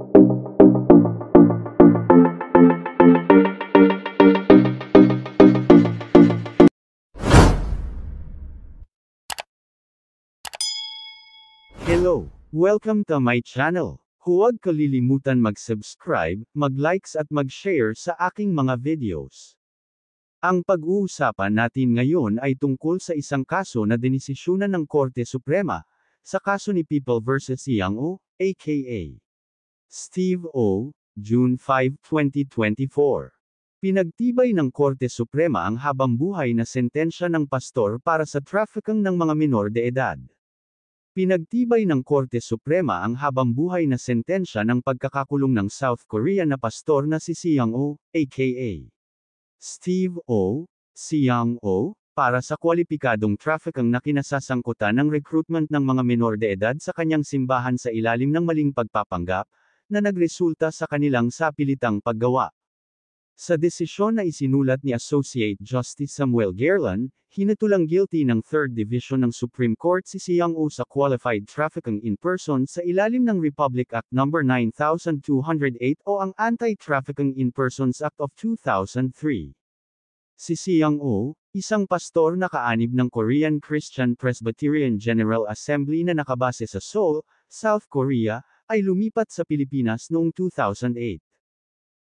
Hello! Welcome to my channel. Huwag kalilimutan mag-subscribe, mag-likes at mag-share sa aking mga videos. Ang pag-uusapan natin ngayon ay tungkol sa isang kaso na dinisisyonan ng Korte Suprema, sa kaso ni People vs. Yang O, aka Steve O, June 5, 2024. Pinagtibay ng Korte Suprema ang habambuhay na sentensya ng pastor para sa trafficking ng mga minor de edad. Pinagtibay ng Korte Suprema ang habambuhay na sentensya ng pagkakakulong ng South Korea na pastor na si Yang O, aka Steve O, Yang O, para sa kwalipikadong trafficking na kinasasangkutan ng recruitment ng mga minor de edad sa kanyang simbahan sa ilalim ng maling pagpapanggap, na nagresulta sa kanilang sapilitang paggawa. Sa desisyon na isinulat ni Associate Justice Samuel Garland, hinatulang guilty ng 3rd Division ng Supreme Court si Yang O sa qualified trafficking in person sa ilalim ng Republic Act No. 9208 o ang Anti-Trafficking in Persons Act of 2003. Si Yang O, isang pastor na kaanib ng Korean Christian Presbyterian General Assembly na nakabase sa Seoul, South Korea, ay lumipat sa Pilipinas noong 2008.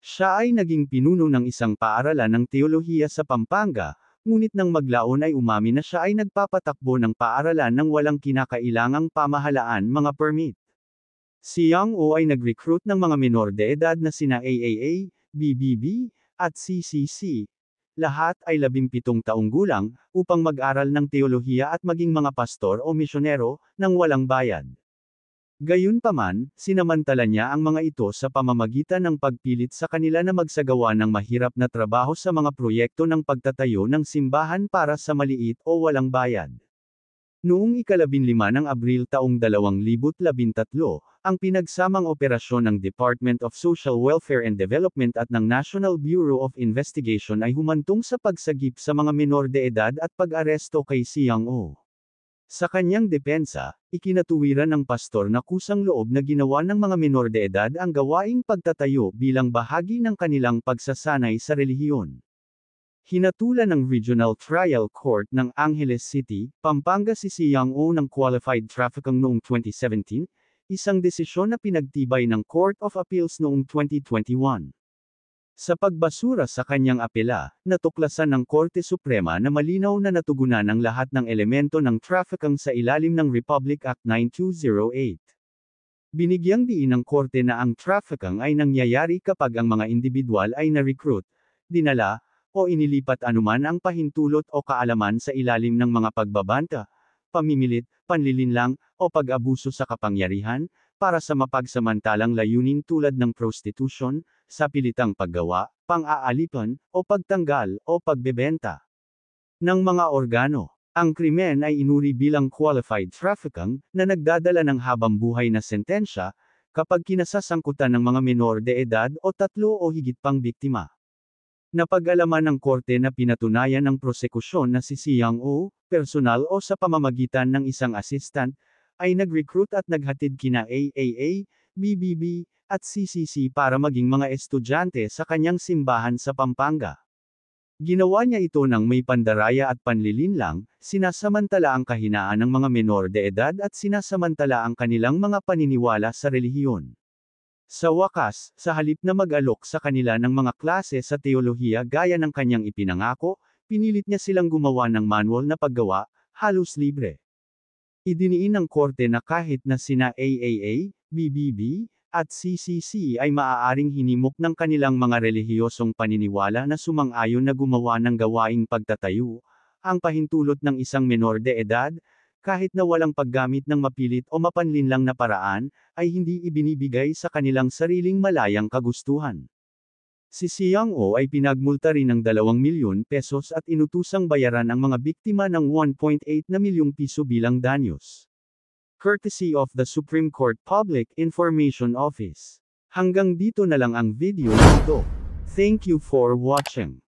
Siya ay naging pinuno ng isang paaralan ng teolohiya sa Pampanga, ngunit nang maglaon ay umamin na siya ay nagpapatakbo ng paaralan ng walang kinakailangang pamahalaan mga permit. Si Yang O ay nag-recruit ng mga minor de edad na sina AAA, BBB, at CCC. Lahat ay 17 taong gulang, upang mag-aral ng teolohiya at maging mga pastor o misyonero, nang walang bayad. Gayunpaman, sinamantala niya ang mga ito sa pamamagitan ng pagpilit sa kanila na magsagawa ng mahirap na trabaho sa mga proyekto ng pagtatayo ng simbahan para sa maliit o walang bayad. Noong ika-15 ng Abril taong 2013, ang pinagsamang operasyon ng Department of Social Welfare and Development at ng National Bureau of Investigation ay humantong sa pagsagip sa mga minor de edad at pag-aresto kay Yang O. Sa kanyang depensa, ikinatuwiran ng pastor na kusang loob na ginawa ng mga minor de edad ang gawaing pagtatayo bilang bahagi ng kanilang pagsasanay sa relihiyon. Hinatulan ng Regional Trial Court ng Angeles City, Pampanga si Yang O ng qualified trafficking noong 2017, isang desisyon na pinagtibay ng Court of Appeals noong 2021. Sa pagbasura sa kanyang apela, natuklasan ng Korte Suprema na malinaw na natugunan ang lahat ng elemento ng trafficking sa ilalim ng Republic Act 9208. Binigyang diin ng Korte na ang trafficking ay nangyayari kapag ang mga individual ay na-recruit, dinala, o inilipat anuman ang pahintulot o kaalaman sa ilalim ng mga pagbabanta, pamimilit, panlilinlang, o pag-abuso sa kapangyarihan, para sa mapagsamantalang layunin tulad ng prostitution, sapilitang paggawa, pang-aalipan, o pagtanggal, o pagbebenta ng mga organo. Ang krimen ay inuri bilang qualified trafficking, na nagdadala ng habambuhay na sentensya, kapag kinasasangkutan ng mga minor de edad o 3 o higit pang biktima. Napag-alaman ng korte na pinatunayan ng prosekusyon na si Yang O, personal o sa pamamagitan ng isang assistant, ay nag-recruit at naghatid kina AAA, BBB, at CCC para maging mga estudyante sa kanyang simbahan sa Pampanga. Ginawa niya ito ng may pandaraya at panlilinlang, sinasamantala ang kahinaan ng mga menor de edad at sinasamantala ang kanilang mga paniniwala sa relihiyon. Sa wakas, sa halip na mag-alok sa kanila ng mga klase sa teolohiya gaya ng kanyang ipinangako, pinilit niya silang gumawa ng manual na paggawa, halos libre. Idiniin ng korte na kahit na sina AAA, BBB, at CCC ay maaaring hinimok ng kanilang mga relihiyosong paniniwala na sumang-ayon na gumawa ng gawaing pagtatayo, ang pahintulot ng isang menor de edad, kahit na walang paggamit ng mapilit o mapanlinlang na paraan, ay hindi ibinibigay sa kanilang sariling malayang kagustuhan. Si Yang O ay pinagmulta rin ng 2 milyon pesos at inutusang bayaran ang mga biktima ng 1.8 na milyong piso bilang danyos. Courtesy of the Supreme Court Public Information Office. Hanggang dito na lang ang video nito. Thank you for watching.